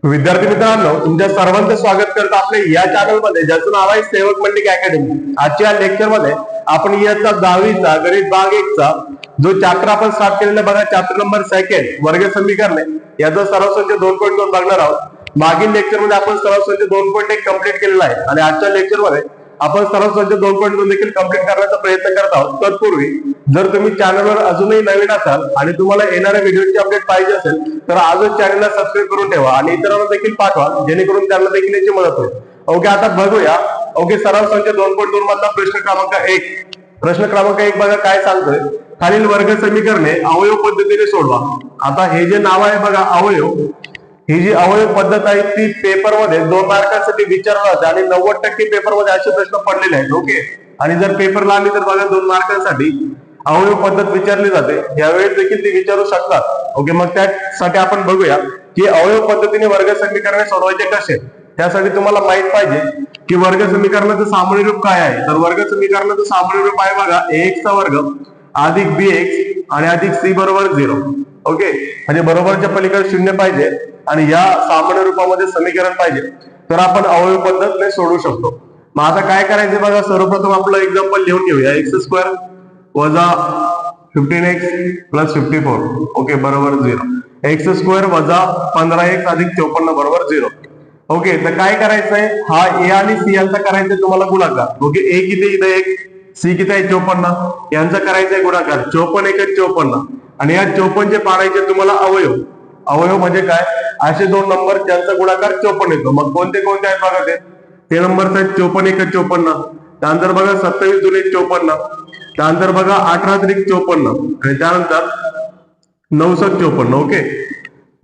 विद्यार्थी मित्रांनो, तुमच्या सर्वांचं स्वागत करतो आपल्या या चॅनल मध्ये, ज्याचं नाव आहे सेवक मंडलिक अकॅडमी. आजच्या लेक्चर मध्ये आपण इयत्ता 10वीचा गणित भाग 1 चा जो चॅप्टर आपण स्टार्ट केलेला बघा, चॅप्टर नंबर 2 वर्ग समीकरणे, याचा सराव संच 2.2 बघणार आहोत. मागील लेक्चर मध्ये आपण सराव संच 2.1 कंप्लीट केलेला आहे आणि आजच्या लेक्चर मध्ये आपण सराव संच 2.2 देखील कंप्लीट करण्याचा प्रयत्न करत आहोत. तत्पूर्वी जर तुम्ही चॅनलवर अजूनही नवीन असाल आणि तुम्हाला येणाऱ्या व्हिडिओची अपडेट पाहिजे असेल तर आजच चॅनलला सबस्क्राईब करून ठेवा आणि इतरांना देखील पाठवा, जेणेकरून त्यांना देखील याची मदत होईल. ओके, आता बघूया. ओके, सराव संच 2.2 मधला प्रश्न क्रमांक 1. प्रश्न क्रमांक 1 बघा काय सांगतोय. खालील वर्ग समीकरणे अवयव पद्धतीने सोडवा. आता हे जे नाव आहे बघा अवयव, ही जी अवयव पद्धत आहे ती पेपर मध्ये 2 मार्कांसाठी विचारला जाते आणि 90% पेपर मध्ये असे प्रश्न पडलेले आहेत. ओके, आणि जर पेपरला आली तर बघा 2 मार्कांसाठी अवयव पद्धत विचारली जाते. यावेळेस देखील ती विचारू शकतात. ओके, मग त्यासाठी आपण बघूया की अवयव पद्धतीने वर्ग समीकरणे सोडवायचे कसे. त्यासाठी तुम्हाला माहित पाहिजे की वर्ग समीकरणाचं सामान्य रूप काय आहे. तर वर्ग समीकरणाचं सामान्य रूप आहे बघा ax चा वर्ग अधिक bx आणि अधिक c बरोबर 0. ओके, म्हणजे बरोबरच्या पलीकडे 0 पाहिजे आणि या सामान्य रूपामध्ये समीकरण पाहिजे तर आपण अवयव पद्धतीने सोडू शकतो. मग आता काय करायचं बघा, सर्वप्रथम आपलं एक्झाम्पल लिहून घेऊया. x² वजा 15x प्लस 54 ओके बरोबर 0. x² वजा 15x अधिक 54 बरोबर 0. ओके, तर काय करायचंय, हा a आणि c यांचा करायचंय तुम्हाला गुणाकार. ओके, a किती इथे 1, c किती आहे 54, यांचा करायचंय गुणाकार. 54 1 54 आणि या 54 चे पाडायचे तुम्हाला अवयव. अवयव म्हणजे काय, असे 2 नंबर ज्यांचा गुणाकार 54 येतो. मग कोणते कोणते आहेत बघा, ते नंबर आहेत 54 1 54, त्यानंतर बघा 27 2 54, त्यानंतर बघा 18 3 54 आणि त्यानंतर 9 7 54. ओके,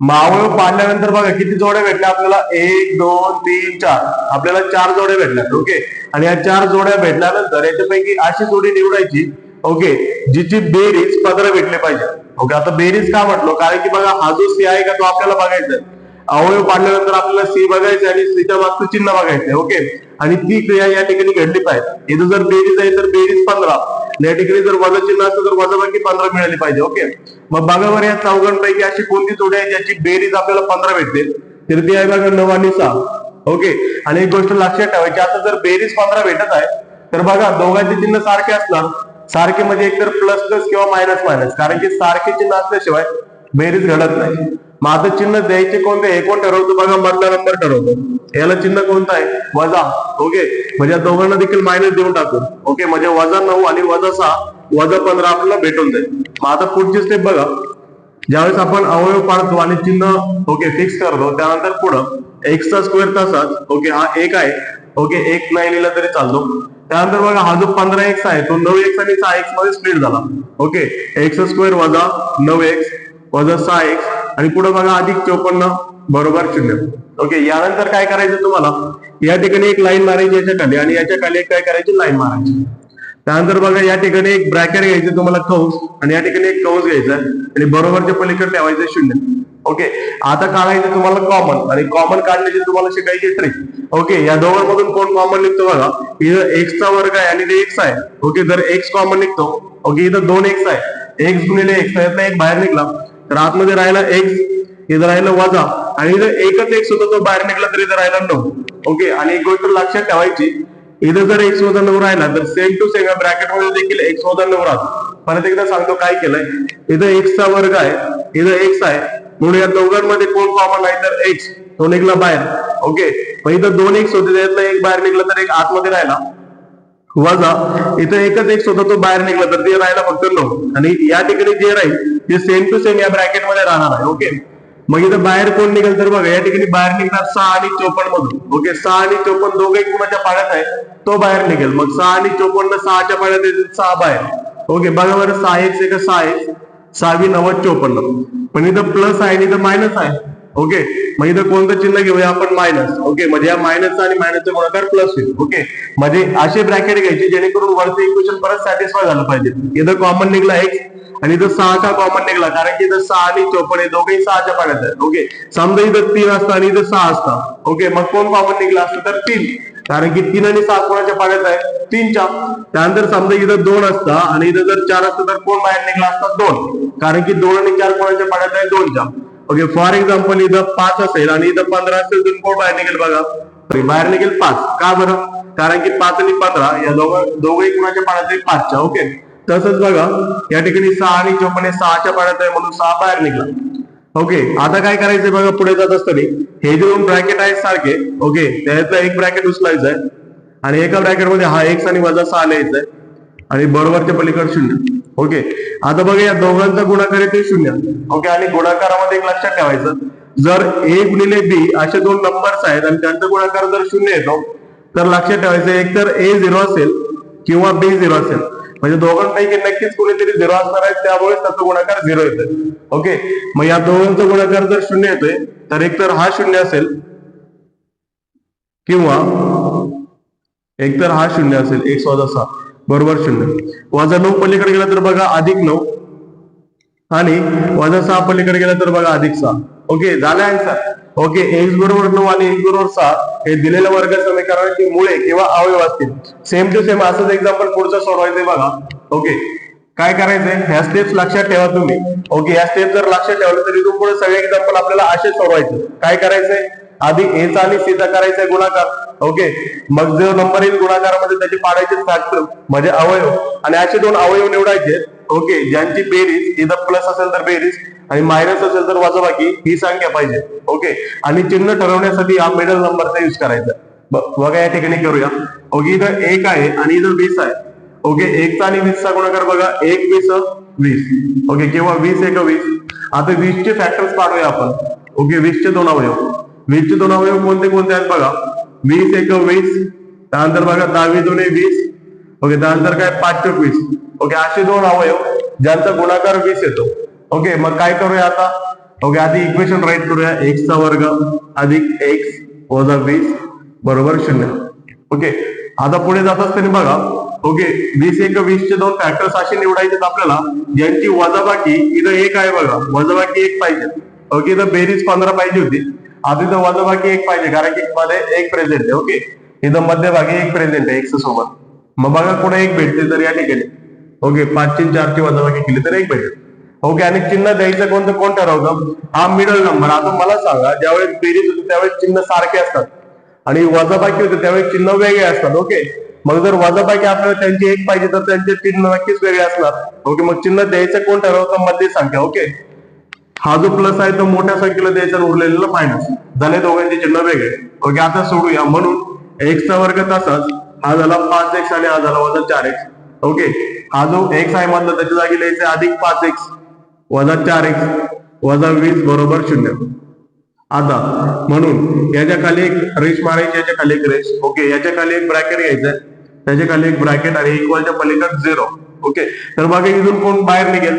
अवयव पाडल्यानंतर बघा किती जोड्या भेटल्या आपल्याला, 1 2 3 4, आपल्याला 4 जोड्या भेटल्या. ओके, आणि या 4 जोड्या भेटल्यानंतर याच्यापैकी अशी जोडी निवडायची ओके जिची बेरीज 15 भेटले पाहिजे. ओके, आता बेरीज का म्हटलो, कारण की बघा हा जो सी आहे का तो आपल्याला बघायचा आहे. अवयव पाडल्यानंतर आपल्याला सी बघायचं आणि सीच्या मागचं चिन्ह बघायचंय. ओके, आणि ती क्रिया या ठिकाणी घडली पाहिजे. इथं जर बेरीज आहे तर बेरीज 15, या ठिकाणी जर वजा चिन्ह असतं तर वजाबाकी 15 मिळाली पाहिजे. ओके, मग बघा बरं या चौघांपैकी अशी कोणती जोडी आहे ज्याची बेरीज आपल्याला 15 भेटते, तर ती आहे बघा 9 आणि 6. ओके, आणि एक गोष्ट लक्षात ठेवायची, आता जर बेरीज 15 भेटत आहे तर बघा दोघांचे चिन्ह सारखे असणार. सारखे म्हणजे एकतर प्लस प्लस किंवा मायनस मायनस, कारण की सारखे चिन्ह असल्याशिवाय बेरीज घडत नाही. मग आता चिन्ह द्यायचे कोणते, हे कोण ठरवतो बघा, मधला नंबर ठरवतो. याला चिन्ह कोणतं आहे, वजा. ओके, म्हणजे दोघांना देखील मायनस देऊन टाकू. ओके, म्हणजे वजा 9 आणि वजा 6 वजा 15 आपल्याला भेटून जाईल. मग आता पुढची स्टेप बघा, ज्यावेळेस आपण अवयव पाडतो आणि चिन्ह ओके फिक्स करतो, त्यानंतर पुढं एक्सचा स्क्वेअर तसाच. ओके, हा 1 आहे. ओके, 1 नाही लिहिला तरी चालतो. त्यानंतर बघा हा जो 15x आहे तो 9x आणि 6x मध्ये स्प्लिट झाला. ओके, x² वजा 9x वजा 6x आणि पुढे बघा अधिक 54 बरोबर 0. ओके, यानंतर काय करायचं तुम्हाला, या ठिकाणी एक लाईन मारायची याच्या खाली आणि याच्या खाली एक काय करायची, लाईन मारायची. त्यानंतर बघा या ठिकाणी एक ब्रॅकेट घ्यायचे तुम्हाला, कंस, आणि या ठिकाणी एक कंस घ्यायचा आणि बरोबरच्या पलीकडे ठेवायचं 0. ओके, आता काढायचं तुम्हाला कॉमन, आणि कॉमन काढण्याची तुम्हाला शिकायची ट्रिक. ओके, या दोघांमधून कोण कॉमन निघतो बघा, इथं x चा वर्ग आहे आणि ते x आहे. ओके, जर x कॉमन निघतो. ओके, इथं 2x आहे, x गुणिले x, यातला एक बाहेर निघला तर आतमध्ये राहिला x, इथं राहिलं वजा, आणि इथं एकच x होता तो बाहेर निघला तर इथं राहिला 9. ओके, आणि एक गोष्ट लक्षात ठेवायची, इथं जर x वजा 9 राहिला तर सेम टू सेम या ब्रॅकेट मध्ये देखील x वजा 9 राहतो. परत एकदा सांगतो काय केलंय, इथं x चा वर्ग आहे, इथं x आहे, म्हणून या दोघांमध्ये कोण कॉमन आहे तर x, तो निघला बाहेर. ओके, मग इथं 2x होते, त्यातला एक बाहेर निघला तर एक आतमध्ये राहिला वजा, इथं एकच x होता तो बाहेर निघला तर ते राहिला फक्त 9, आणि या ठिकाणी जे राहील ते सेम टू सेम या ब्रॅकेट मध्ये राहणार आहे. ओके, मग इथं बाहेर कोण निघेल तर बघा या ठिकाणी बाहेर निघणार 6 आणि 54 मधून. ओके, 6 आणि 54 दोघे कुणाच्या पाड्यात आहे, तो बाहेर निघेल. मग 6 आणि 54 6च्या पाड्यात येतील, 6 बाहेर. ओके, बघा बरं 6x 1 6x, 6 90 54, पण इथं प्लस आहे आणि इथं मायनस आहे. ओके, मग इथं कोणतं चिन्ह घेऊया आपण, मायनस. ओके, म्हणजे या मायनस आणि मायनसचा गुणाकार प्लस होईल. ओके, म्हणजे असे ब्रॅकेट घ्यायचे जेणेकरून वरचं इक्वेशन परत सॅटिस्फाय झालं पाहिजे. इथं कॉमन निघला x आणि इथं 6 का कॉमन निघला, कारण की इथं 6 आणि 54 हे दोघेही 6च्या पाड्यात आहेत. ओके, समजा इथं 3 असतं आणि इथं 6 असतं. ओके, मग कोण कॉमन निघला असतं तर 3, कारण की 3 आणि 6 कोणाच्या पाड्यात आहे, 3च्या. त्यानंतर समजा इथं 2 असतं आणि इथं जर 4 असतं तर कोण बाहेर निघला असता, 2, कारण की 2 आणि 4 कोणाच्या पाड्यात आहे, 2च्या. ओके, फॉर एक्झाम्पल इथं 5 असेल आणि इथं 15 असेल, तर कोण बाहेर निघेल बघा, बाहेर निघेल 5. का बरं? कारण की 5 आणि 15 या दोघंही कुणाच्या पाड्यात आहे? 5च्या. ओके, तसंच बघा या ठिकाणी 6 आणि 54 6च्या पाड्यात आहे म्हणून 6 बाहेर निघला. ओके, आता काय करायचंय बघा, पुढे जात असताना हे जे दोन ब्रॅकेट आहेत सारखे, ओके, त्यातलं एक ब्रॅकेट उचलायचं आहे आणि एका ब्रॅकेटमध्ये हा x आणि वजा 6 लिहायचा आहे आणि बरोबरच्या पलीकडे 0. ओके, आता बघा या दोघांचा गुणाकार येते 0. ओके, आणि गुणाकारामध्ये एक लक्षात ठेवायचं, जर a गुणिले b असे दोन नंबर्स आहेत आणि त्यांचा गुणाकार जर 0 येतो, तर लक्षात ठेवायचं एक तर a 0 असेल किंवा b 0 असेल, म्हणजे दोघांपैकी नक्कीच कोणीतरी 0 असणार आहे, त्यामुळे त्याचा गुणाकार 0 येतोय. ओके, मग या दोघांचा गुणाकार जर 0 येतोय, तर एक तर हा 0 असेल किंवा एकतर हा 0 असेल, x वजा 6 बरोबर 0. वजा 9 पलीकडे गेला तर बघा अधिक 9 आणि वजा 6 पलीकडे गेला तर बघा अधिक 6. ओके, झालं आन्सर. ओके, x बरोबर 9 आणि x बरोबर 6 हे दिलेल्या वर्ग समीकरणाची मुळे किंवा अवयव असतील. सेम टू सेम असंच एक्झाम्पल पुढचं सोडवायचंय बघा. ओके, काय करायचंय, ह्या स्टेप्स लक्षात ठेवा तुम्ही. ओके, ह्या स्टेप जर लक्षात ठेवलं तरी इथून पुढे सगळे एक्झाम्पल आपल्याला असे सोडवायचे. काय करायचंय, आधी a चा आणि c चा करायचंय गुणाकार. ओके, मग जो नंबर येईल गुणाकारामध्ये त्याचे पाडायचे फॅक्टर म्हणजे अवयव, आणि असे दोन अवयव निवडायचे. ओके, ज्यांची बेरीज इथं प्लस असेल तर बेरीज आणि मायनस असेल तर वजाबाकी ही संख्या पाहिजे. ओके, आणि चिन्ह ठरवण्यासाठी हा मिडल नंबरचा युज करायचा. बघा या ठिकाणी करूया. ओके, इथं 1 आहे आणि इथं 20 आहे. ओके, 1 चा आणि 20 चा गुणाकार बघा, 1 20 20. ओके, किंवा 20 1 20. आता 20 चे फॅक्टर्स काढूया आपण. ओके, 20 चे दोन अवयव, 20 चे दोन अवयव कोणते कोणते आहेत बघा, 20 1 20, त्यानंतर बघा 10 2 20. ओके, त्यानंतर काय 5 20. ओके, असे दोन अवयव ज्यांचा गुणाकार 20 येतो. ओके, मग काय करूया आता. ओके, आधी इक्वेशन राईट करूया, x चा वर्ग अधिक x वजा 20 बरोबर 0. ओके, आता पुढे जात असताना बघा, ओके, 20 1 20 चे दोन फॅक्टर्स असे निवडायचे आपल्याला ज्यांची वजाबाकी इथं 1 आहे बघा, वजाबाकी 1 पाहिजे. ओके, इथं बेरीज 15 पाहिजे होती, आता इथं वजाबाकी 1 पाहिजे कारण की मध्ये 1 प्रेझेंट आहे. ओके, इथं मध्यभागी 1 प्रेझेंट आहे x सोबत, मग बघा कुठे 1 भेटते तर या ठिकाणी. ओके, 5 ची 4 ची वजाबाकी केली तर 1 भेटेल. ओके, आणि चिन्ह द्यायचं कोणतं, कोण ठरवतं, हा मिडल नंबर. आता मला सांगा, ज्यावेळेस बेरीज होती त्यावेळेस चिन्ह सारखे असतात आणि वजाबाकी होते त्यावेळेस चिन्ह वेगळे असतात. ओके, मग जर वजाबाकी आपल्याला त्यांची 1 पाहिजे तर त्यांचे चिन्ह नक्कीच वेगळे असणार. ओके, मग चिन्ह द्यायचं कोण ठरवतं, मधली संख्या. ओके, हा जो प्लस आहे तो मोठ्या संख्येला द्यायचा, उरलेला मायनस झाले, दोघांचे चिन्ह वेगळे. ओके, आता सोडूया. म्हणून x चा वर्ग तसाच, हा झाला 5x आणि हा झाला वजा 4x. ओके, हा जो x आहे मधला त्याच्या जागी लिहायचं अधिक 5x वजा 4x वजा 20 बरोबर 0. आता म्हणून याच्या खाली एक रेष मारायची, याच्या खाली एक रेष. ओके, याच्या खाली एक ब्रॅकेट घ्यायचं, त्याच्या खाली एक ब्रॅकेट आणि इक्वलच्या पलीकडे 0. ओके, तर बघा इथून कोण बाहेर निघेल,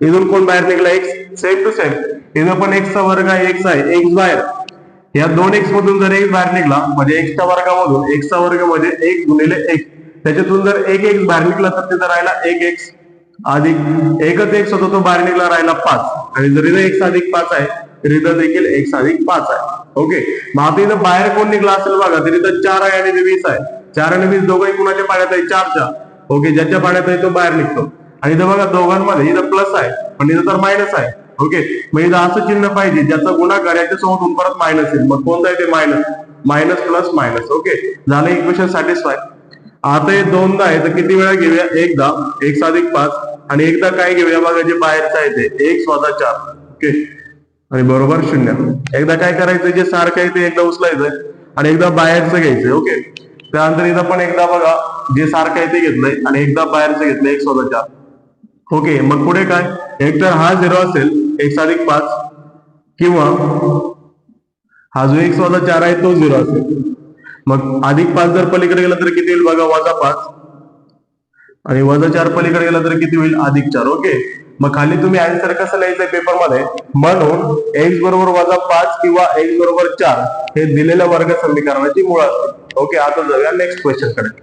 इथून कोण बाहेर निघला, x. सेम टू सेम इथं पण x चा वर्ग आहे, x आहे, x बाहेर. या 2x मधून जर x बाहेर निघला म्हणजे x च्या वर्गामधून x चा वर्ग म्हणजे 1 गुणिले x, त्याच्यातून जर 1x बाहेर निघला तर तिथं राहिला 1x अधिक एकच x होता तो बाहेर निघला, राहिला 5. आणि जर इथं x अधिक 5 आहे तर इथं देखील x अधिक 5 आहे. ओके, मग आता इथं बाहेर कोण निघला असेल बघा, तर इथं 4 आहे आणि 20 आहे. 4 आणि 20 दोघंही कुणाच्या पाड्यात आहे, 4च्या. ओके, ज्याच्या पाड्यात आहे तो बाहेर निघतो. आणि इथं बघा दोघांमध्ये इथं प्लस आहे पण इथं तर मायनस आहे. ओके, मग इथं असं चिन्ह पाहिजे ज्याचा गुणाकार याच्या सोबत परत मायनस येईल, मग कोणतं आहे ते minus, minus plus minus. Okay, झालं इक्वेशन सॅटिस्फाय. आता हे दोनदा आहे तर किती वेळा घेऊया, एकदा x अधिक 5 आणि एकदा काय घेऊया बघा, जे बाहेरचं आहे ते x वजा 4. ओके, आणि बरोबर 0. एकदा काय करायचं, जे सारखं आहे ते एकदा उचलायचंय आणि एकदा बाहेरचं घ्यायचंय. ओके, त्यानंतर इथं पण एकदा बघा जे सारखं आहे ते घेतलंय आणि एकदा बाहेरचं घेतलंय x वजा 4. ओके, मग पुढे काय, एक तर हा 0 असेल x अधिक 5 किंवा हा जो x वजा 4 आहे तो 0 असेल. मग अधिक 5 जर पलीकडे गेला तर किती होईल बघा, वजा 5 आणि वजा 4 पलीकडे गेला तर किती होईल, अधिक 4. ओके, मग खाली तुम्ही आन्सर कसं लिहायचंय पेपर मध्ये, म्हणून x बरोबर वजा 5 किंवा x बरोबर 4 हे दिलेल्या वर्ग समीकरणाची मुळं असतील. ओके, आता जाऊया नेक्स्ट क्वेश्चन कडे.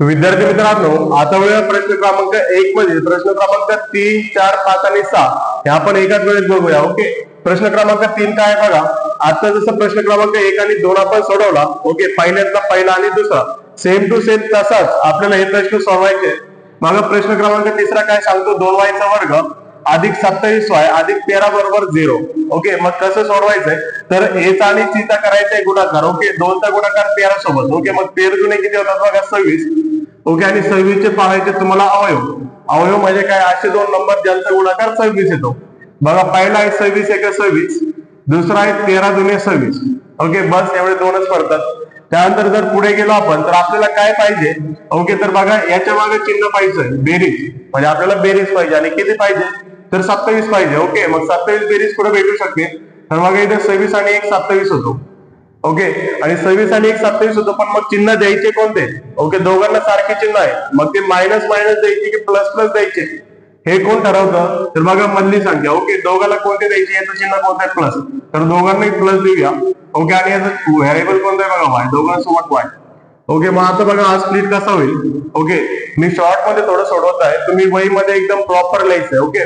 विद्यार्थी मित्रांनो, आता वेळा प्रश्न क्रमांक 1 मध्ये प्रश्न क्रमांक 3 4 5 आणि 6 हे आपण एकाच वेळेस बघूया. ओके, प्रश्न क्रमांक 3 काय बघा, आता जसं प्रश्न क्रमांक 1 आणि 2 आपण सोडवला. ओके, पहिल्यातला पहिला आणि दुसरा सेम टू सेम तसाच आपल्याला हे प्रश्न सोडवायचे. मग प्रश्न क्रमांक 3 काय सांगतो, 2y चा वर्ग अधिक 27y अधिक 13 बरोबर 0. ओके, मग कसं सोडवायचंय तर एचा आणि सीचा करायचा गुणाकार. ओके, 2चा गुणाकार 13 सोबत. ओके, मग 13 जुने किती होतात बघा 26. ओके, आणि 26 चे पाहायचे तुम्हाला अवयव. अवयव म्हणजे काय, असे दोन नंबर ज्यांचा गुणाकार 26 येतो. बघा, पहिला आहे 26 एक 26, दुसरा आहे 13 दुने 26. ओके, बस एवढे दोनच पडतात. त्यानंतर जर पुढे गेलो आपण तर आपल्याला काय पाहिजे. ओके, तर बघा याच्या मागे चिन्ह पाहिजे बेरीज, म्हणजे आपल्याला बेरीज पाहिजे. आणि किती पाहिजे तर 27 पाहिजे. ओके, मग 27 बेरीज कुठे भेटू शकते तर बघा इथे 26 आणि 1 27 होतो. ओके, आणि 26 आणि 1 27 होतो, पण मग चिन्ह द्यायचे कोणते. ओके, दोघांना सारखे चिन्ह आहे, मग ते मायनस मायनस द्यायचे की प्लस प्लस द्यायचे हे कोण ठरवतं तर बघा मधली संख्या. ओके, दोघांना कोणते द्यायचे, याचं चिन्ह कोणतं आहे प्लस, तर दोघांनाही प्लस देऊया. ओके, आणि याचं व्हेरिएबल कोणतं आहे बघा वाय, दोघांसोबत वाय. ओके, मग आता बघा हा स्प्लिट कसा होईल. ओके, मी शॉर्ट मध्ये थोडं सोडवत आहे, तुम्ही वहीमध्ये एकदम प्रॉपर लिहायचंय. ओके,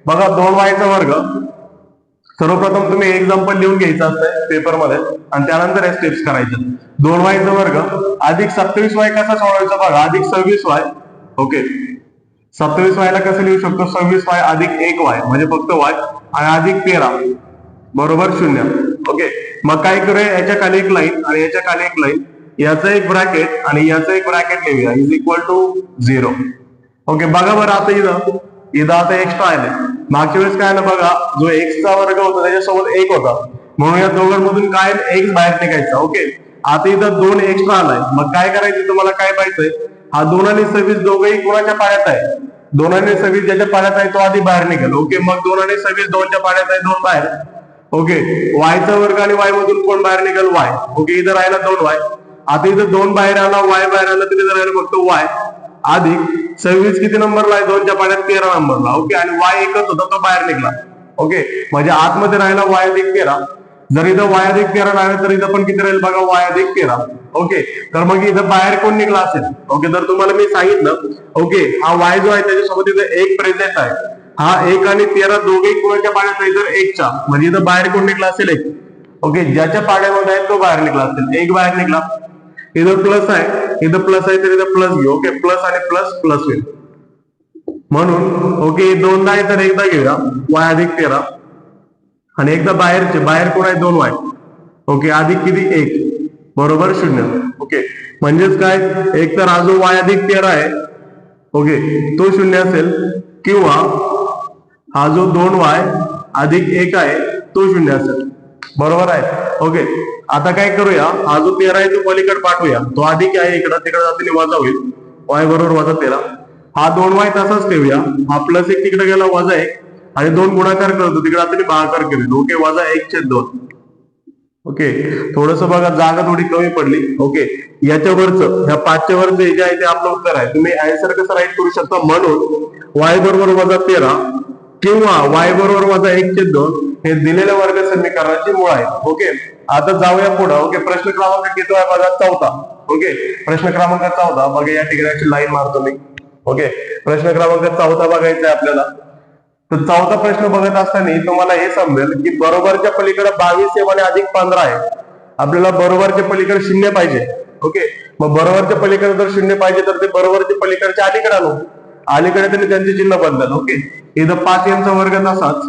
बघा 2y चा वर्ग. सर्वप्रथम तुम्ही एक्झाम्पल लिहून घ्यायचं असतंय पेपरमध्ये आणि त्यानंतर हे स्टेप्स करायचे. 2y चा वर्ग अधिक 27y कसा सोडवायचा बघा, अधिक 26y. ओके, 27y ला कसं लिहू शकतो, 26y अधिक 1y म्हणजे फक्त y, आणि अधिक 13 बरोबर 0. ओके, मग काय करूया, याच्या खाली एक लाईन आणि याच्या खाली एक लाईन, याचं एक ब्रॅकेट आणि याचं एक ब्रॅकेट लिहूया, इज इक्वल टू 0. ओके, बघा बरं आता इथं आता एक्स्ट्रा आले. मागच्या वेळेस काय ना बघा, जो एक्सचा वर्ग होता त्याच्यासोबत 1 होता, म्हणून या दोघांमधून काय x बाहेर निघायचा. ओके, आता इथं 2 एक्स्ट्रा आलाय, मग काय करायचं तुम्हाला काय पाहिजे, हा 2 आणि 26 दोघंही कोणाच्या पाड्यात आहे, 2 आणि 26 ज्याच्या पाड्यात आहे तो आधी बाहेर निघेल. ओके, मग 2 आणि 26 2च्या पाड्यात आहे, 2 बाहेर. ओके, y चा वर्ग आणि y मधून कोण बाहेर निघेल, y. ओके, इथं राहिला 2y. आता इथं 2 बाहेर आला, y बाहेर आला, तर इथं राहिला फक्त y अधिक 26 किती नंबरला आहे, 2च्या पाड्यात 13 नंबरला. ओके, आणि y एकच होता तो बाहेर निघला. ओके, म्हणजे आतमध्ये राहिला y अधिक 13. जर इथं y अधिक 13 राहिलं तर इथं पण किती राहील बघा, y अधिक 13. ओके, तर मग इथं बाहेर कोण निघला असेल. ओके, तर तुम्हाला मी सांगितलं. ओके, हा y जो आहे त्याच्यासोबत इथं 1 प्रेझेंट आहे. हा 1 आणि 13 दोघेही कोणाच्या पाड्यात आहे तर 1च्या, म्हणजे इथं बाहेर कोण निघला असेल 1. ओके, ज्याच्या पाड्यामध्ये आहे तो बाहेर निघला असेल, 1 बाहेर निघला. इथं प्लस आहे, इथं प्लस आहे तर इथं प्लस घेऊ. ओके, प्लस आणि प्लस प्लस होईल म्हणून. ओके, दोनदा आहे तर एकदा घेऊया, y अधिक 13, आणि एकदा बाहेर कोण आहे 2y. ओके, अधिक किती 1 बरोबर 0. ओके, म्हणजेच काय, एक तर हा जो y अधिक 13 आहे, ओके, तो 0 असेल, किंवा हा जो 2y अधिक 1 आहे तो 0 असेल. बरोबर आहे. ओके, आता काय करूया, हा जो 13 आहे तो पलीकडे पाठवूया, तो अधिक आहे इकडं, तिकडे जातील वजा होईल, y बरोबर वजा 13. हा 2y तसाच ठेवूया, हा प्लस 1 तिकडे गेला वजा 1, आणि 2 गुणाकार करतो तिकडे आता भागाकार केले. ओके, वजा 1/2. ओके, थोडस बघा जागा थोडी कमी पडली. ओके, याच्यावरचं ह्या 5च्या वरचं जे आहे ते आपलं उत्तर आहे. तुम्ही आन्सर कसं राईट करू शकता, म्हणून y बरोबर वजा 13 किंवा y बरोबर वजा 1/2 हे दिलेल्या वर्ग समीकरणाची मूळ आहे. ओके, आता जाऊया पुढे. ओके, प्रश्न क्रमांक किती आहे बघा, 4था. ओके, प्रश्न क्रमांक 4था बघा, या ठिकाणी लाईन मारतो मी. ओके, प्रश्न क्रमांक 4था बघायचा आहे आपल्याला. तर 4था प्रश्न बघत असताना तुम्हाला हे समजेल की बरोबरच्या पलीकडे 22 आणि अधिक 15 आहे. आपल्याला बरोबरच्या पलीकडे 0 पाहिजे. ओके, मग बरोबरच्या पलीकडे जर 0 पाहिजे तर ते बरोबरच्या पलीकडच्या अलीकडे आणू. अलीकडे त्यांनी त्यांचे चिन्ह बदललं. ओके, इथं 5m चा वर्ग तसाच,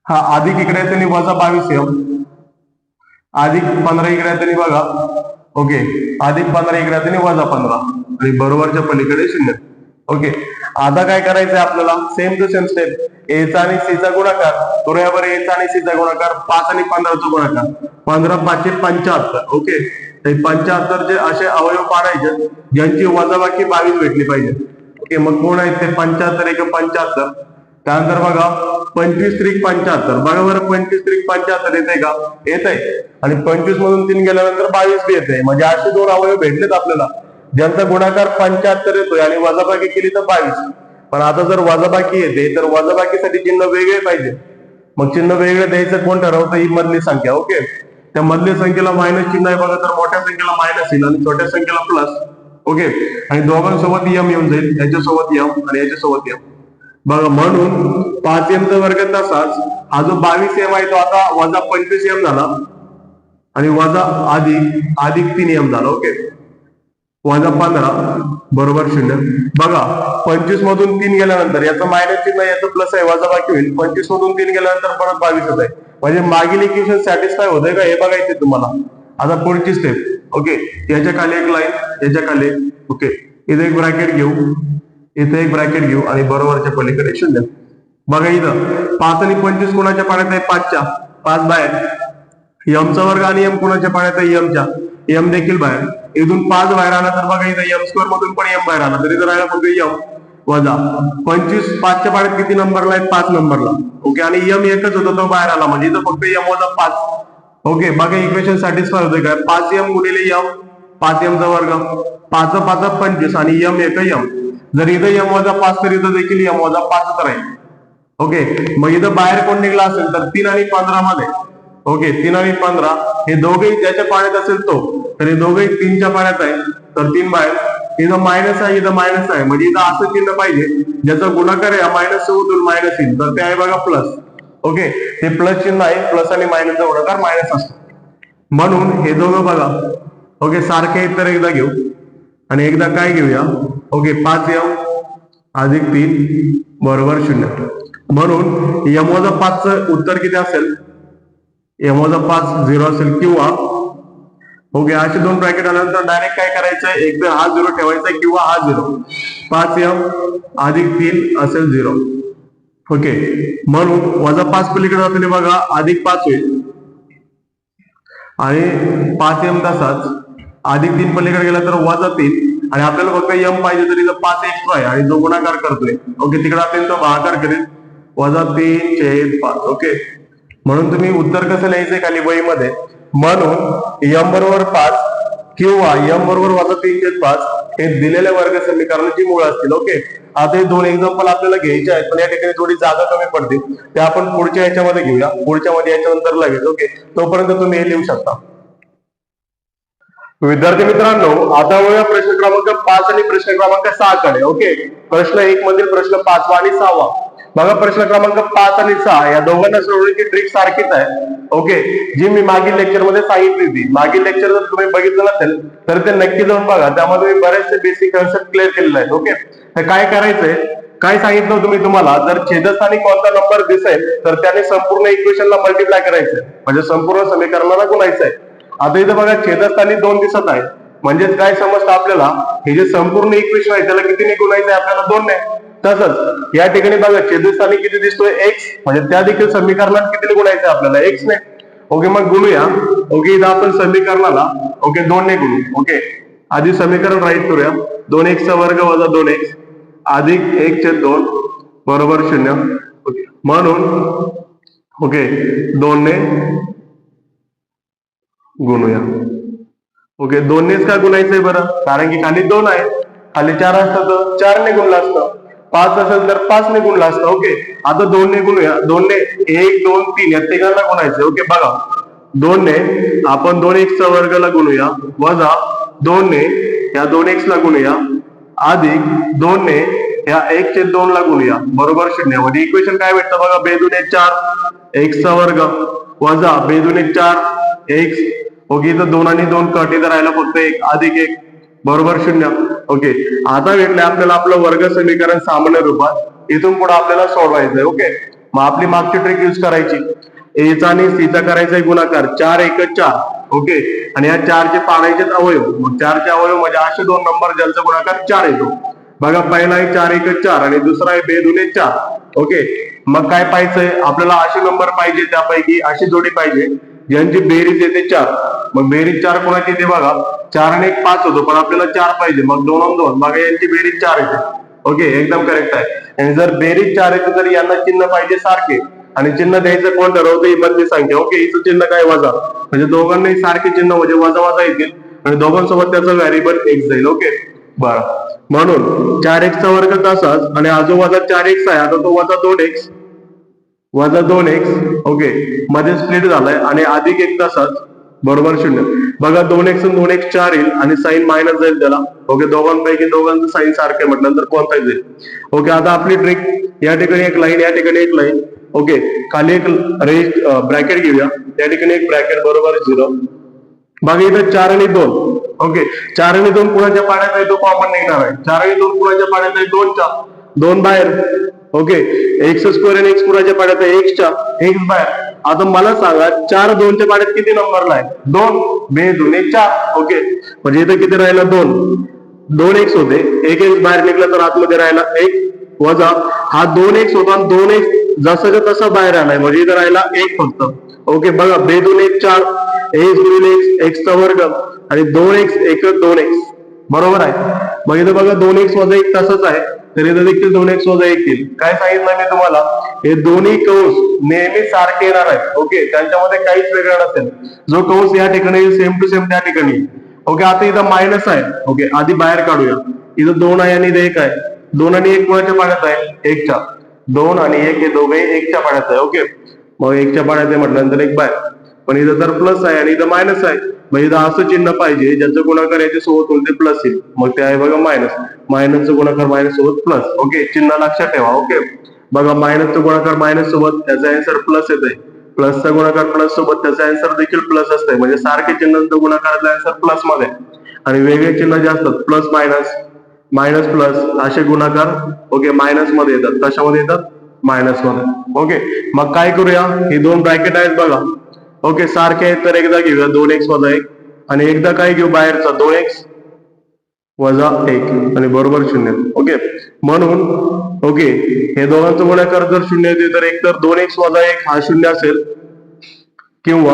हा अधिक इकडे त्यांनी वजा 22m, अधिक 15 इकडे त्यांनी बघा. ओके, अधिक 15 इकडे त्यांनी वजा 15, आणि बरोबरच्या पलीकडे 0. ओके, आता काय करायचंय आपल्याला, सेम टू सेम स्टेप. एचा आणि सी चा गुणाकार करूया बरं. एचा आणि सी चा गुणाकार 5 आणि 15 चा गुणाकार, 15 5 75. ओके, ते 75 चे असे अवयव पाडायचे ज्यांची वजाबाकी 22 भेटली पाहिजे. ओके, मग कोण आहेत ते, 75 एक 75. त्यानंतर बघा 25 त्रिक 75. बघा बरं, 25 त्रिक 75 येते का, येत आहे. आणि 25 मधून 3 गेल्यानंतर 22 बी येते. म्हणजे असे 2 अवयव भेटलेत आपल्याला ज्यांचा गुणाकार 75 येतोय आणि वजाबाकी केली तर 22. पण आता जर वजाबाकी येते तर वजाबाकीसाठी चिन्ह वेगळे पाहिजे. मग चिन्ह वेगळे द्यायचं कोण ठरवतं, ही मधली संख्या. ओके, त्या मधल्या संख्येला मायनस चिन्ह आहे बघा, तर मोठ्या संख्येला मायनस येईल आणि छोट्या संख्येला प्लस. ओके, आणि दोघांसोबत m येऊन जाईल, याच्यासोबत m आणि याच्यासोबत m. बघा, म्हणून 5m चा वर्ग तसाच, हा जो 22m आहे तो आता वजा 25m झाला, आणि वजा अधिक 3m झाला. ओके, वजा 15 बरोबर 0. बघा 25 मधून 3 गेल्यानंतर याचं मायनस चिन्ह याचं प्लस आहे, वजा बाकी होईल. 25 मधून 3 गेल्यानंतर परत 22 होत आहे. म्हणजे मागील इक्वेशन सॅटिस्फाय होतंय का हे बघायचे तुम्हाला. आता पुढची स्टेप. ओके, याच्या खाली एक लाईन, याच्या खाली. ओके, इथे एक ब्रॅकेट घेऊ, इथे एक ब्रॅकेट घेऊ आणि बरोबरच्या पलीकडे 0. बघा इथं 5 आणि 25 कोणाच्या पाण्यात आहे? 5च्या. 5 बाहेर. यमचा वर्ग आणि यम कोणाच्या पाण्यात आहे? यमच्या. यम देखील बाहेर. इथून 5 बाहेर आला तर बघा इथं यम स्क्वेअर मधून पण यम बाहेर आला, तरी इथं राहिला फक्त यम वजा 25. 5च्या पाण्यात किती नंबरला आहे? 5 नंबरला. ओके, आणि यम एकच होता तो बाहेर आला, म्हणजे इथं फक्त यम वजा 5. ओके, बघा इक्वेशन सॅटिस्फाय होते काय? 5 यम गुणिले यम, 5 यमचा वर्ग, 5 5 25 आणि यम एक यम. जर इथं यम वजा 5 तर इथं देखील यम वजा 5 राहील. ओके, मग इथं बाहेर कोण निघला असेल तर 3 आणि 15 मध्ये. ओके, 3 आणि 15 हे दोघेही ज्याच्या पाण्यात असेल तो, तर हे दोघेही 3च्या पाण्यात आहे, तर 3 बाहेर. इथं मायनस आहे, इथं मायनस आहे, म्हणजे इथं असं चिन्ह पाहिजे ज्याचा गुणाकार आहे मायनस सोबतून मायनस येईल, तर ते आहे बघा प्लस. ओके, हे प्लस चिन्ह आहे, प्लस आणि मायनसचा गुणाकार मायनस असतो, म्हणून हे दोघं बघा. ओके, सारखे आहेत तर एकदा घेऊ आणि एकदा काय घेऊया. ओके, 5 यम अधिक 3 बरोबर 0. म्हणून यम वजा 5चं उत्तर किती असेल? यम वजा 5 0 असेल, किंवा ओके असे दोन ब्रॅकेट आल्यानंतर डायरेक्ट काय करायचंय? एकदा हा 0 ठेवायचा किंवा हा 0. 5 यम अधिक 3 असेल 0. ओके, म्हणून वजा 5 पलीकडे जाताना बघा अधिक 5 होईल आणि 5 यम तसाच, अधिक 3 पलीकडे गेला तर वजा 3, आणि आपल्याला फक्त यम पाहिजे तरी 5 एक्स्ट्रा आहे आणि जो गुणाकार करतोय. ओके, तिकडे आपण तो भागाकार करेल, वजा 3/5. ओके, म्हणून तुम्ही उत्तर कसं लिहायचंय खाली वहीमध्ये? म्हणून यम बरोबर 5 किंवा यम बरोबर वजा 3/5 हे दिलेल्या वर्ग समीकरणाची मूळ असतील. ओके, आता हे दोन एक्झाम्पल आपल्याला घ्यायचे आहेत, पण या ठिकाणी थोडी जागा कमी पडते, ते आपण पुढच्या याच्यामध्ये घेऊया, पुढच्या मध्ये याच्यानंतर लगेच. ओके, तोपर्यंत तुम्ही हे लिहू शकता. विद्यार्थी मित्रांनो, आता वळूया प्रश्न क्रमांक 5 आणि प्रश्न क्रमांक 6 कडे. ओके, प्रश्न 1 मधील प्रश्न 5 आणि 6. बघा प्रश्न क्रमांक 5 आणि 6 या दोघांना सोडवण्याची ट्रिक सारखीच आहे. ओके, जी मी मागील लेक्चर मध्ये सांगितली होती. मागील लेक्चर जर तुम्ही बघितलं नसेल तर ते नक्की जाऊन बघा, त्यामध्ये मी बरेचसे बेसिक कन्सेप्ट क्लिअर केलेले आहेत. ओके, तर काय करायचंय, काय सांगितलं होतं मी तुम्हाला? जर छेदस्थानी कोणता नंबर दिसेल तर त्याने संपूर्ण इक्वेशनला मल्टिप्लाय करायचंय, म्हणजे संपूर्ण समीकरणाला गुणायचंय. आता इथं बघा छेदस्थानी 2 दिसत आहे, म्हणजेच काय समजतं आपल्याला? हे जे संपूर्ण इक्वेशन आहे त्याला कितीने गुणायचंय? आपल्याला 2 ने. तसंच या ठिकाणी बघा छेदस्थानी किती दिसतोय? x, म्हणजे त्या देखील समीकरणात कितीने गुणायचंय आपल्याला? x ने. ओके, मग गुणूया. ओके, इथं आपण समीकरणाला 2 ने गुणू. ओके, आधी समीकरण राईट करूया. 2x चा वर्ग वजा 2x अधिक 1/2 बरोबर 0. ओके, म्हणून ओके 2 ने गुणूया. ओके, 2 नेच का गुणायचंय बरं? कारण की खाली 2 आहे, खाली 4 असतं तर 4 ने गुणलं असतं, 5 असेल तर 5 ने गुणलं असतं. ओके, आता 2 ने गुणूया. 2 ने 1 2 3 या तिघांना गुणायचं. ओके, बघा 2 ने आपण 2x चा वर्गाला गुणूया, वजा 2 ने या 2x ला गुणूया, अधिक 2 ने या 1/2 ला गुणूया बरोबर 0. म्हणजे इक्वेशन काय भेटतं बघा? बेदुने 4 x चा वर्ग वजा बेदुने 4 x. ओके, इथं 2 आणि 2 कट, इथं राहिला फक्त 1 अधिक 1 बरोबर 0. ओके, आता भेटले आपल्याला आपलं वर्ग समीकरण सामान्य रूपात. इथून पुढे आपल्याला सोडवायचंय. ओके, मग आपली मागची ट्रिक युज करायची. a चा आणि c चा करायचा गुणाकार, 4 1 4. ओके, आणि या 4 चे पाडायचे अवयव, मग 4 चे अवयव म्हणजे असे दोन नंबर ज्यांचा गुणाकार 4 येतो. बघा पहिला आहे 4 1 4 आणि दुसरा आहे बेदुने 4. ओके, मग काय पाहिजे आपल्याला? असे नंबर पाहिजे, त्यापैकी अशी जोडी पाहिजे ज्यांची बेरीज येते 4. मग बेरीज 4 कोणाची येते बघा? 4 आणि 1 5 होतो, पण आपल्याला 4 पाहिजे, मग 2 आणि 2 बघा यांची बेरीज 4 येते. ओके, एकदम करेक्ट आहे. आणि जर बेरीज 4 येते तर यांना चिन्ह पाहिजे सारखे, आणि चिन्ह द्यायचं कोण ठरवतं? ही मधली संख्या. ओके, हिचं चिन्ह काय? वजा, म्हणजे दोघांनाही सारखे चिन्ह म्हणजे वजा वजा येतील आणि दोघांसोबत त्याचा व्हेरिएबल x जाईल. ओके, बरं, म्हणून 4x चा वर्ग तसाच, आणि आजो वजा 4x आहे, आता तो वजा 2x वजा 2x. ओके, मध्ये स्प्लिट झालाय आणि अधिक 1 तसाच बरोबर 0. बघा 2x आणि 2x 4 येईल आणि साइन मायनस जाईल त्याला. ओके, दोघांपैकी दोघांचं साइन सारखे म्हटल्यानंतर कोणताही जाईल. ओके, आता आपली ट्रिक, या ठिकाणी एक लाईन, या ठिकाणी एक लाईन. ओके, खाली एक ब्रॅकेट घेऊया, या ठिकाणी एक ब्रॅकेट बरोबर 0. बघा इथं 4 आणि 2 ओके, 4 आणि 2 कुणाच्या पाड्यात आहे तो कॉमन निघणार आहे. 4 आणि 2 कुणाच्या पाड्यात आहे 2च्या, 2 बाहेर. ओके, एक्स स्क्वेअर आणि एक्स कुणाच्या पाड्यात आहे एक्सच्या, एक्स बाहेर. आता मला सांगा 4 2च्या पाड्यात किती नंबरला आहे 2, 2 2 4. ओके, म्हणजे इथं किती राहिला 2 एक्स होते, एक एक्स बाहेर निघला तर आतमध्ये राहिला 1 वजा हा 2 एक्स होता आणि 2 एक्स जसं तसा बाहेर आलाय म्हणजे इथं राहिला 1 फक्त. ओके, बघा 2 2 1 4, एक्स गुणिले एक्स एक्सचा वर्ग आणि 2 एक्स एकच 2 एक्स बरोबर आहे. मग इथं बघा 2 एक्स वजा 1 तसंच आहे, तर इथं देखील 2 एक्स वजा 1 येईल. काय सांगितलं मी तुम्हाला, हे दोन्ही कंस नेहमी सारखे येणार आहेत. ओके, त्यांच्यामध्ये काहीच वेगळं नसेल. जो कंस या ठिकाणी सेम टू सेम त्या ठिकाणी. ओके, आता इथं मायनस आहे. ओके, आधी बाहेर काढूया. इथं 2 आहे आणि इथं 1 आहे. 2 आणि 1 कोणाच्या पाड्यात आहे 1च्या, 2 आणि 1 हे दोघे 1च्या पाड्यात आहे. ओके, मग 1च्या पाड्यात आहे म्हटल्यानंतर 1 बाहेर. पण इथं तर प्लस आहे आणि इथं मायनस आहे. मग इथं असं चिन्ह पाहिजे ज्याचं गुणाकार याच्या सोबत होईल ते प्लस येईल. मग ते आहे बघा मायनस, मायनसचं गुणाकार मायनस सोबत प्लस. ओके, चिन्ह लक्षात ठेवा. ओके, बघा मायनसचं गुणाकार मायनस सोबत त्याचा आन्सर प्लस येत आहे, प्लसचा गुणाकार प्लस सोबत त्याचा आन्सर देखील प्लस असतंय. म्हणजे सारखे चिन्हांचा गुणाकाराचा आन्सर प्लस मध्ये आणि वेगळे चिन्ह जे असतात प्लस मायनस, मायनस प्लस असे गुणाकार ओके मायनस मध्ये येतात. कशामध्ये येतात मायनस मध्ये. ओके, मग काय करूया, ही 2 ब्रॅकेट आहेत बघा. ओके, सारखे आहेत तर एकदा घेऊया 2 एक्स वजा 1 आणि एकदा काय घेऊ बाहेरचा 2 एक्स वजा 1 आणि बरोबर 0. ओके, म्हणून ओके हे दोघांचं गुणाकार जर 0 येते तर एक तर 2 एक्स वजा 1 हा 0 असेल किंवा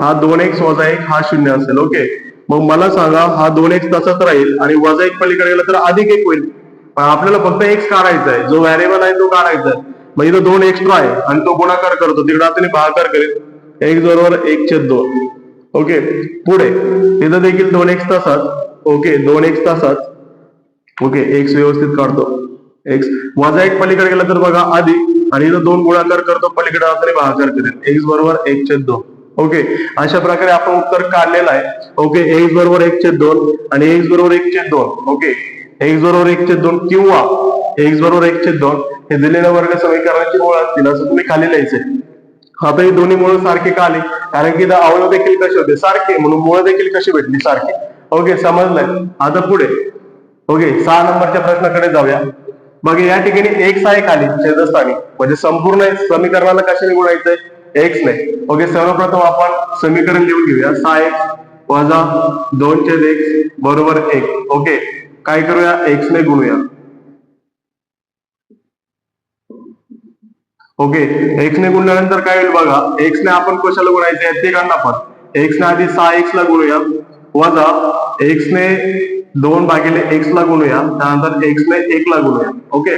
हा 2 एक्स वजा 1 हा 0 असेल. ओके, मग मला सांगा हा 2 एक्स तसाच राहील आणि वजा 1 पलीकडे गेला तर अधिक 1 होईल. पण आपल्याला फक्त एक्स काढायचा आहे, जो व्हेरिएबल आहे तो काढायचा आहे. मग इथं 2 एक्स्ट्रा आहे आणि तो गुणाकार करतो, तिकडे आता भागाकार करेल. एक्स बरोबर 1/2. ओके, पुढे इथं देखील 2 एक्स तसाच. ओके, 2 एक्स तसाच. ओके, एक्स व्यवस्थित काढतो, एक्स वजा 1 पलीकडे गेला तर बघा अधिक आणि इथं 2 गुणाकार करतो, पलीकडे आता भागाकार करेल. एक्स बरोबर 1/2. ओके, अशा प्रकारे आपण उत्तर काढलेलं आहे. ओके, एक्स बरोबर 1/2 आणि एक्स बरोबर 1/2. ओके, एक्स बरोबर 1/2 किंवा एक्स बरोबर 1/2 हे दिलेल्या वर्ग समीकरणाची मूळ असतील असं तुम्ही खाली लिहायचंय. आता ही दोन्ही मूळ सारखे का आले, कारण की अवयव देखील कसे होते सारखे, म्हणून मूळ देखील कशी भेटली सारखे. ओके, समजलंय. आता पुढे ओके 6 नंबरच्या प्रश्नाकडे जाऊया. मग या ठिकाणी एक्स आहे खाली छेदस्थानी, म्हणजे संपूर्ण समीकरणाला कशाने गुणायचंय एक्स नाही. ओके, सर्वप्रथम आपण समीकरण लिहून घेऊया 6x वजा 2/x बरोबर 1. ओके, काय करूया एक्स ने गुणूया. ओके, एक्स ने गुणल्यानंतर काय होईल बघा, एक्स ने आपण कशाला गुणायचं ते काढणार. आपण एक्स ने आधी 6x ला गुणूया वजा एक्स ने 2 भागिले एक्स ला गुणूया, त्यानंतर एक्स ने 1 ला गुणूया. ओके,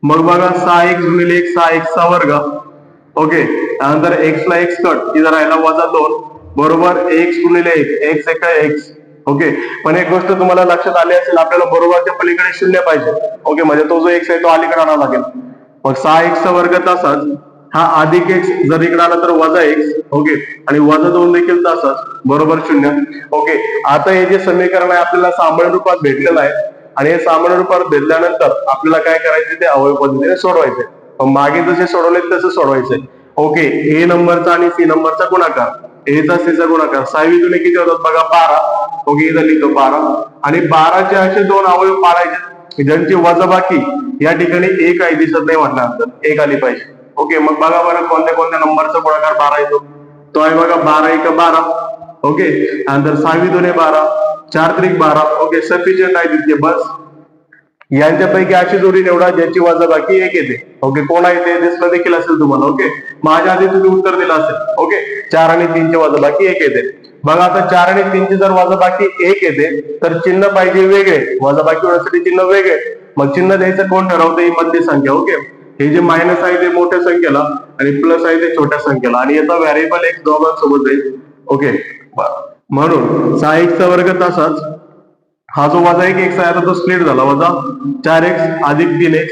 मग बघा 6x गुणिले 1 6x चा वर्ग. ओके, त्यानंतर एक्स ला एक्स कट इथं राहिला वजा 2 बरोबर एक्स गुणिले 1 एक्स एका एक्स. ओके, पण एक गोष्ट तुम्हाला लक्षात आली असेल, आपल्याला बरोबरच्या पलीकडे 0 पाहिजे. ओके, म्हणजे तो जो एक्स आहे तो अलीकडे आणावा लागेल. मग 6x चा वर्ग तसाच, हा अधिक एक्स जर इकडे आला तर वजा एक्स. ओके, आणि वजा 2 देखील तसाच बरोबर 0. ओके, आता हे जे समीकरण आहे आपल्याला सामान्य रूपात भेटलेलं आहे आणि हे सामान्य रूपात भेटल्यानंतर आपल्याला काय करायचे ते अवयव पद्धतीने सोडवायचे. मागे जसे सोडवले तसे सोडवायचे. ओके, ए नंबरचा आणि सी नंबरचा गुणाकार, ए चा सी चा गुणाकार 6 दुने किती होतात बघा 12. ओके, इथं लिहितो 12 आणि 12चे असे 2 अवयव पाडायचे ज्यांची वजाबाकी या ठिकाणी 1 आहे दिसत नाही म्हटल्यानंतर 1 आली पाहिजे. ओके, मग बघा बरं कोणत्या कोणत्या नंबरचा गुणाकार 12 येतो. तो आहे बघा 12 1 12. ओके, नंतर 6 दुने 12, 4 त्रिक 12. ओके, सफिशियंट आहे तितके बस. यांच्यापैकी अशी जोडी निवडा ज्याची वजाबाकी 1 येते. ओके, कोण आहे ते दिसलं देखील असेल तुम्हाला. ओके, माझ्या आधी तुम्ही उत्तर दिलं असेल. ओके, 4 आणि 3 ची वजाबाकी 1 येते. बघा आता 4 आणि 3 ची जर वजाबाकी 1 येते तर चिन्ह पाहिजे वेगळे, वजाबाकी होण्यासाठी चिन्ह वेगळे. मग चिन्ह द्यायचं कोण ठरवतं, ही मधली संख्या. ओके, हे जे मायनस आहे ते मोठ्या संख्येला आणि प्लस आहे ते छोट्या संख्येला आणि याचा व्हेरिएबल एक्स दोघांसोबत जाईल. ओके, म्हणून 6x चा वर्ग तसाच, हा जो वजा 1 एक्स आहे आता तो स्प्लिट झाला, वजा 4x अधिक 3x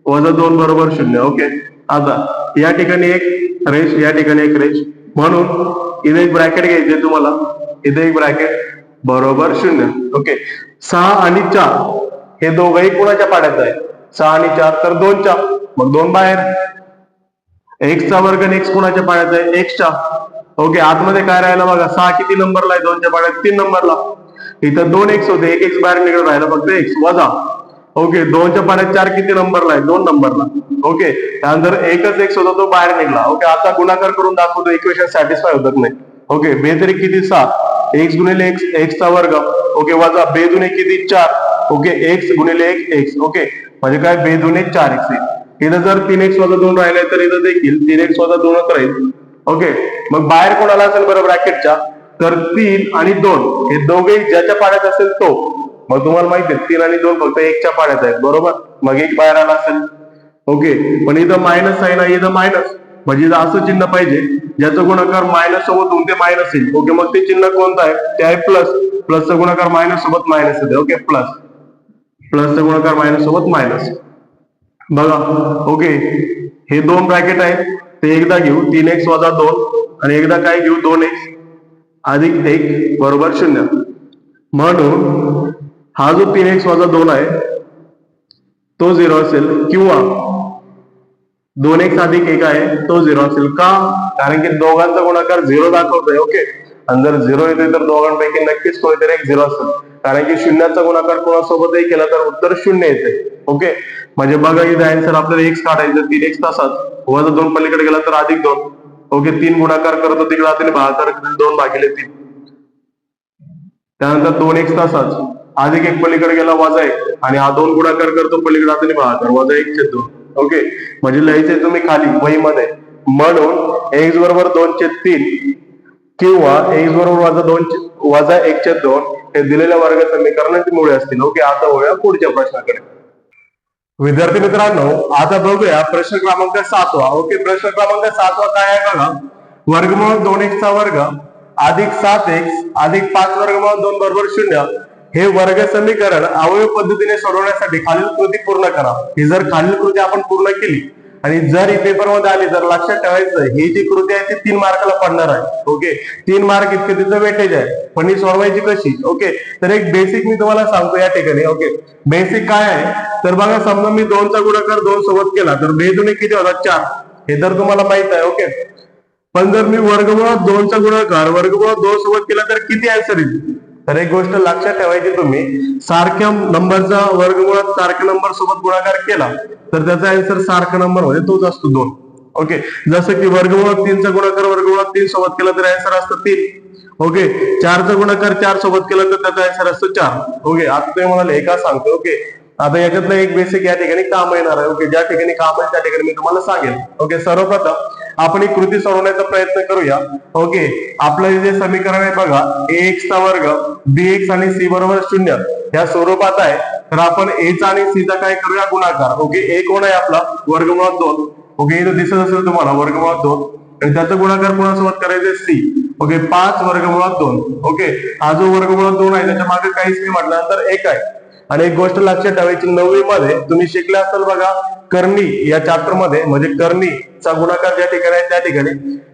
वजा 2 बरोबर 0. ओके, आता या ठिकाणी एक रेष, या ठिकाणी एक रेष, म्हणून इथे एक ब्रॅकेट घ्यायचे तुम्हाला, इथे एक ब्रॅकेट बरोबर 0. ओके, 6 आणि 4 हे दोघंही कोणाच्या पाड्यात आहे 6 आणि 4 तर 2च्या, मग 2 बाहेर. एक्स चा वर्ग आणि एक्स कोणाच्या पाड्यात आहे एक्सच्या. ओके, आतमध्ये काय राहिला बघा 6 किती नंबरला आहे 2च्या पाड्यात 3 नंबरला. इथं 2x होते, एक x बाहेर निघून राहिला फक्त x वजा. ओके, 2च्या पाड्यात 4 किती नंबरला आहे? 2 नंबरला. ओके, त्यानंतर एकच x होता तो बाहेर निघाला. ओके, आता गुणाकार करून दाखवतो इक्वेशन सॅटिस्फाय होत नाही. ओके, बेतरी किती 7, x गुणिले x, x चा वर्ग. ओके, वजा बेदुने किती 4. ओके, x गुणिले x. ओके, म्हणजे काय? बेदुने 4x. इथं जर 3x वजा 2 राहिले तर इथं देखील 3x वजा 2च राहील. ओके, मग बाहेर कोणाला असेल बरं ब्रॅकेटच्या? तर 3 आणि 2 हे दोघे ज्याच्या पाड्यात असेल तो. मग तुम्हाला माहिती आहे 3 आणि 2 फक्त 1च्या पाड्यात आहेत, बरोबर? मग 1 बाहेर आला असेल. ओके, पण इथं मायनस आहे ना, इथं मायनस, म्हणजे इथं असं चिन्ह पाहिजे ज्याचं गुणाकार मायनस सोबत होऊन ते मायनस येईल. ओके, मग ते चिन्ह कोणतं आहे? ते आहे प्लस. प्लसचा गुणाकार मायनस सोबत मायनस येते. Okay, plus. प्लसचा गुणाकार मायनस सोबत मायनस. बघा, ओके, हे 2 ब्रॅकेट आहेत ते एकदा घेऊ, 3x वजा 2 आणि एकदा काय घेऊ? 2x अधिक 1 बरोबर 0. म्हणून हा जो 3x वजा 2 आहे तो 0 असेल, किंवा 2x अधिक 1 आहे तो 0 असेल. का? कारण की दोघांचा गुणाकार 0 दाखवतोय. ओके, आणि जर 0 येतोय तर दोघांपैकी नक्कीच कोणीतरी एक 0 असेल, कारण की शून्याचा गुणाकार कोणासोबतही केला तर उत्तर 0 येते. ओके, म्हणजे बघा इथे आन्सर आपल्याला x काढायचं, 3x तासात वजा 2 पलीकडे गेला तर अधिक 2. ओके, 3 गुणाकार करतो तिकडे हाताने भागाकार 2 भागिले 3. त्यानंतर 2x तासात अधिक 1 पलीकडे गेला वजा 1 आणि हा 2 गुणाकार करतो पलीकडे हाताने भागाकार वजा 1/2. ओके, म्हणजे लिहायचे तुम्ही खाली वहीमध्ये. म्हणून x बरोबर 2/3 किंवा x बरोबर वजा 1/2 हे दिलेल्या वर्ग समीकरणाची मुळे असतील. ओके, आता वळूया पुढच्या प्रश्नाकडे. विद्यार्थी मित्रांनो, आता बघूया प्रश्न क्रमांक 7वा. ओके, प्रश्न क्रमांक 7वा काय आहे बघा? वर्गमूळ 2x चा वर्ग अधिक 7x अधिक 5 वर्गमूळ 2 बरोबर 0 हे वर्ग समीकरण अवयव पद्धतीने सोडवण्यासाठी खालील कृती पूर्ण करा. ही जर खालील कृती आपण पूर्ण केली आणि जर ही पेपर मध्ये आली तर लक्षात ठेवायचं ही जी कृती आहे ती 3 मार्काला पडणार आहे. ओके, 3 मार्क इतके तिचं वेटेज आहे. पण ही सोडवायची कशी? ओके, तर एक बेसिक मी तुम्हाला सांगतो या ठिकाणी. ओके, बेसिक काय आहे तर बघा, समजा मी 2 चा गुणाकार 2 सोबत केला तर बेदुने किती होतात? 4. हे तर तुम्हाला माहित आहे. ओके, पण जर मी वर्गमुळात 2 चा गुणाकार वर्गमुळात 2 सोबत केला तर किती आन्सर येईल? तर एक गोष्ट लक्षात ठेवायची, तुम्ही सारख्या नंबरचा वर्गमुळात सारख्या नंबर सोबत गुणाकार केला तर त्याचा आन्सर सारखा नंबर म्हणजे तोच असतो 2. ओके, जसं की वर्गमुळात 3 चा गुणाकार वर्गमुळात 3 सोबत केला तर आन्सर असतो 3. ओके, 4 चा गुणाकार 4 सोबत केला तर त्याचा आन्सर असतो 4. ओके, आता तुम्ही म्हणाले हे का सांगतो? ओके, आता याच्यातलं एक बेसिक या ठिकाणी काम येणार आहे. ओके, ज्या ठिकाणी काम आहे त्या ठिकाणी मी तुम्हाला सांगेल. ओके, सर्वप्रथम आपण ही कृती सोडवण्याचा प्रयत्न करूया. ओके, आपलं जे समीकरण आहे बघा, ax चा वर्ग bx आणि c बरोबर 0 या स्वरूपात आहे. तर आपण a चा आणि c चा काय करूया? गुणाकार. ओके, a कोण आहे आपला? वर्गमुळात 2. ओके, इथं दिसत असेल तुम्हाला वर्गमुळात 2 आणि त्याचा गुणाकार कोणासोबत करायचा? c. ओके, 5 वर्गमुळात 2. ओके, हा जो वर्गमुळात 2 आहे त्याच्या मागे काहीच नाही म्हटल्यानंतर 1 आहे. आणि एक गोष्ट लक्षात ठेवायची, 9वी मध्ये तुम्ही शिकले असाल बघा कर्णी या चॅप्टर मध्ये, म्हणजे कर्णीचा गुणाकार ज्या ठिकाणी आहे त्या ठिकाणी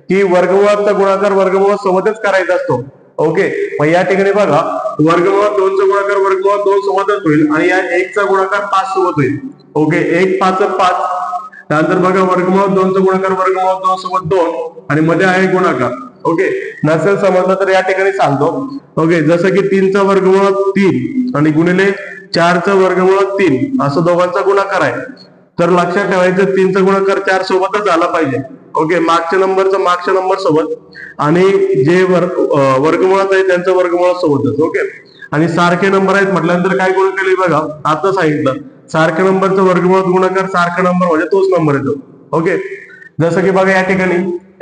की वर्गमुळाचा गुणाकार वर्गमुळात सोबतच करायचा असतो. ओके, मग या ठिकाणी बघा वर्गमुळात 2 चा गुणाकार वर्गमुळात 2 सोबतच होईल आणि या 1 चा गुणाकार 5 सोबत होईल. ओके, 1 5 5. त्यानंतर बघा वर्गमुळात 2 चा गुणाकार वर्गमुळात 2 सोबत 2 आणि मध्ये आहे गुणाकार. ओके, नसेल समजलं तर या ठिकाणी सांगतो. ओके, जसं की 3 चा वर्गमुळात 3 आणि गुणिले 4 चा वर्गमुळात 3 असं दोघांचा गुणाकार आहे. तर लक्षात ठेवायचं 3 चा गुणाकार 4 सोबतच झाला पाहिजे. ओके, मागच्या नंबर सोबत आणि जे वर्गमुळात आहे त्यांचं वर्गमुळात सोबतच. ओके, आणि सारखे नंबर आहेत म्हटल्यानंतर काय गुण केले बघा, आता सांगितलं सारख्या नंबरचा वर्गमुळात गुणाकार सारखा नंबर म्हणजे तोच नंबर येतो. ओके, जसं की बघा या ठिकाणी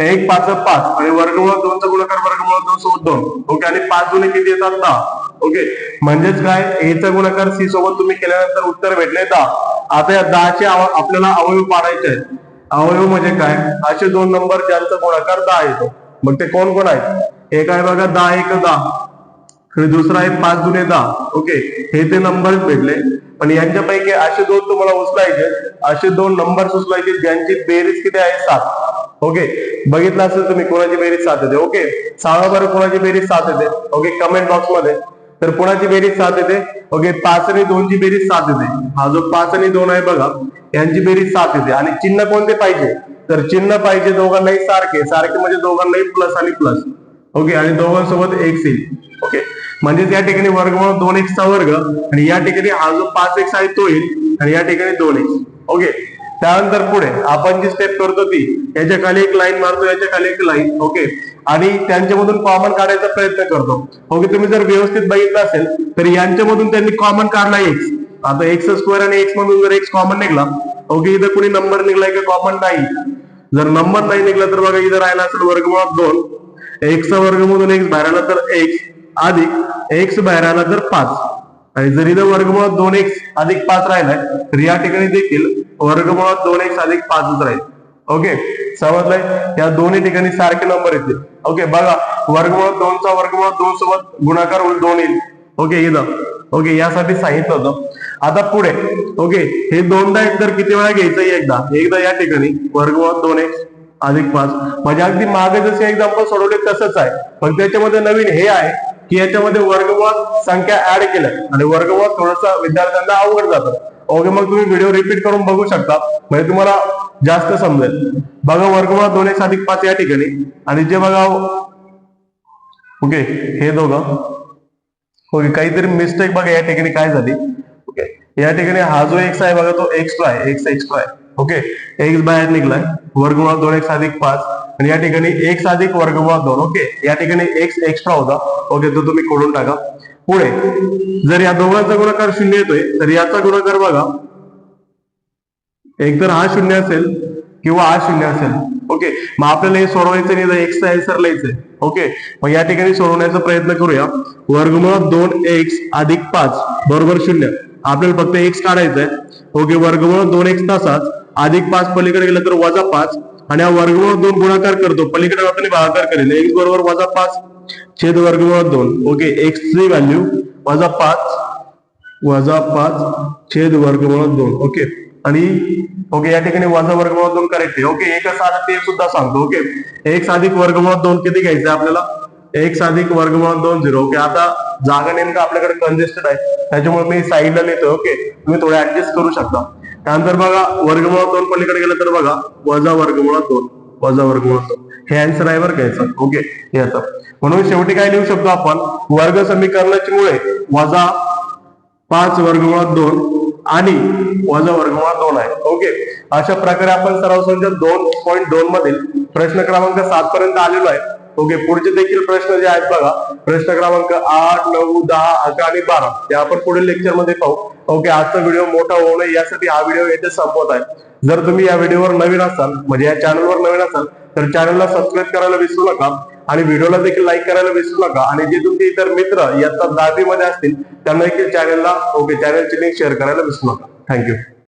1 5 5 आणि वर्गमुळात 2 चा गुणाकार वर्गमुळात 2 सोबत 2. ओके, आणि 5 गुणे किती येतात? 10. ओके, म्हणजेच काय a चा गुणाकार c सोबत तुम्ही केल्यानंतर उत्तर भेटले 10. आता या 10चे आपल्याला अवयव पाडायचे आहेत. अवयव म्हणजे काय? असे 2 नंबर ज्यांचा गुणाकार 10 येतो. मग ते कोण कोण आहेत? एक आहे बघा 10 1 10 आणि दुसरा आहे 5 गुणे 10. ओके, हे ते नंबर्स भेटले. पण यांच्यापैकी असे 2 तुम्हाला उचलायचे, असे 2 नंबर उचलायचे ज्यांची बेरीज किती आहे? 7. ओके, बघितलं असेल तुम्ही कोणाची बेरीज 7 येते. ओके, सांगा बरं कोणाची बेरीज 7 येते. ओके, कमेंट बॉक्स मध्ये. तर कोणाची बेरीज 7 येते? ओके, 5 आणि 2 ची बेरीज 7 येते. हा जो 5 आणि 2 आहे बघा यांची बेरीज 7 येते. आणि चिन्ह कोणते पाहिजे? तर चिन्ह पाहिजे दोघांनाही सारखे. सारखे म्हणजे दोघांनाही प्लस आणि प्लस. ओके, आणि दोघांसोबत x येईल. ओके, म्हणजेच या ठिकाणी वर्गमूळ 2x चा वर्ग आणि या ठिकाणी हा जो 5x आहे तो येईल आणि या ठिकाणी 2x. ओके, त्यानंतर पुढे आपण जी स्टेप करतो ती याच्या खाली एक लाईन मारतो, याच्या खाली एक लाईन. ओके, आणि त्यांच्यामधून कॉमन काढायचा प्रयत्न करतो. ओके, तुम्ही जर व्यवस्थित बघितलं असेल तर यांच्यामधून त्यांनी कॉमन काढला x. आता एक्स स्क्वेअर आणि एक्स मधून जर एक्स कॉमन निघला, ओके, इथं कुणी नंबर निघलाय का कॉमन? नाही. जर नंबर नाही निघला तर बघा इथं राहिला असेल वर्गमुळात 2. एक्सचा वर्गमधून एक्स बाहेर आला तर एक्स अधिक एक्स बाहेर आला तर 5. आणि जर इथं वर्गमुळात 2x अधिक 5 राहिलाय तर या ठिकाणी देखील वर्गमुळात 2x अधिक 5 राहील. ओके, समजलंय? या दोन्ही ठिकाणी सारखे नंबर येतील. ओके, बघा वर्गमुळात 2 चा वर्गमुळात 2 सोबत गुणाकार होईल 2 येईल. ओके, इथं ओके यासाठी सांगितलं होतं. आता पुढे ओके, हे दोनदा एकदा किती वेळा घ्यायचं? एकदा या ठिकाणी वर्गमुळात 2x अधिक 5. म्हणजे अगदी मागे जसे एक्झाम्पल सोडवले तसंच आहे, पण त्याच्यामध्ये नवीन हे आहे की याच्यामध्ये वर्गमुळात संख्या ऍड केल्या आणि वर्गमुळात थोडंसं विद्यार्थ्यांना अवघड जातं. ओके, मग तुम्ही व्हिडिओ रिपीट करून बघू शकता, म्हणजे तुम्हाला जास्त समजेल. बघा वर्गमुळात 2x अधिक 5 या ठिकाणी आणि जे बघा ओके हे दोघं ओके काहीतरी मिस्टेक बघा या ठिकाणी काय झाली. ओके, या ठिकाणी हा जो एक्स आहे बघा तो एक्स्ट्रा आहे, एक्स एक्स्ट्रा आहे. ओके, एक्स बाहेर निघलाय, वर्गमुळात 2x अधिक 5 आणि या ठिकाणी x अधिक वर्गमुळात 2. ओके, या ठिकाणी x एक्स्ट्रा होता. ओके, तो तुम्ही खोडून टाका. पुढे जर या दोघांचा गुणाकार 0 येतोय तर याचा गुणाकार बघा एकतर हा 0 असेल किंवा हा 0 असेल. ओके, मग आपल्याला हे सोडवायचं नाही, एक्सचा आन्सर लिहायचंय. ओके, मग या ठिकाणी सोडवण्याचा प्रयत्न करूया. वर्गमुळात 2x अधिक 5 बरोबर 0. आपल्याला फक्त x काढायचंय. ओके, वर्गमुळात 2x तसाच अधिक 5 पलीकडे गेलं तर वजा 5 आणि हा वर्गमुळात 2 गुणाकार करतो, पलीकडे जाताना भागाकार करेल. x बरोबर वजा 5 छेद वर्गमुळात 2. ओके, x ची व्हॅल्यू वजा 5 छेद वर्गमुळात 2. ओके, आणि ओके या ठिकाणी वजा वर्गमुळात 2 करेक्ट आहे. ओके, हे कसं आलं ते सुद्धा सांगतो. ओके, x अधिक वर्गमुळात 2 किती घ्यायचं आपल्याला? x अधिक वर्गमुळात 2 0. ओके, आता जागा नेमकं आपल्याकडे कंजेस्टेड आहे त्याच्यामुळे मी साईडला लिहितो. ओके, तुम्ही थोडं ऍडजस्ट करू शकता. त्यानंतर बघा वर्गमुळात 2 पलीकडे गेलं तर बघा वजा वर्गमुळात 2 हे आन्सर आहे बरं घ्यायचं. ओके, याचा म्हणून शेवटी काय लिहू शकतो आपण? वर्ग समीकरणाची मुळे वजा 5 वर्गमुळात 2 आणि वजा वर्गमुळात 2 आहे. ओके, अशा प्रकारे आपण सराव संच 2.2 मधील प्रश्न क्रमांक 7 पर्यंत आलेलो आहे. ओके, पुढचे देखील प्रश्न जे आहेत बघा प्रश्न क्रमांक 8, 9, 10, 11 आणि 12 ते आपण पुढील लेक्चर मध्ये पाहू. ओके, आजचा व्हिडिओ मोठा होऊ नये यासाठी हा व्हिडिओ येथे संपवत आहे. जर तुम्ही या व्हिडिओवर नवीन असाल म्हणजे या चॅनलवर नवीन असाल तर चॅनलला सबस्क्राईब करायला विसरू नका आणि व्हिडिओला देखील लाईक करायला विसरू नका. आणि जे तुमचे इतर मित्र इयत्ता 10वी मध्ये असतील त्यांना देखील चॅनलची लिंक शेअर करायला विसरू नका. थँक्यू.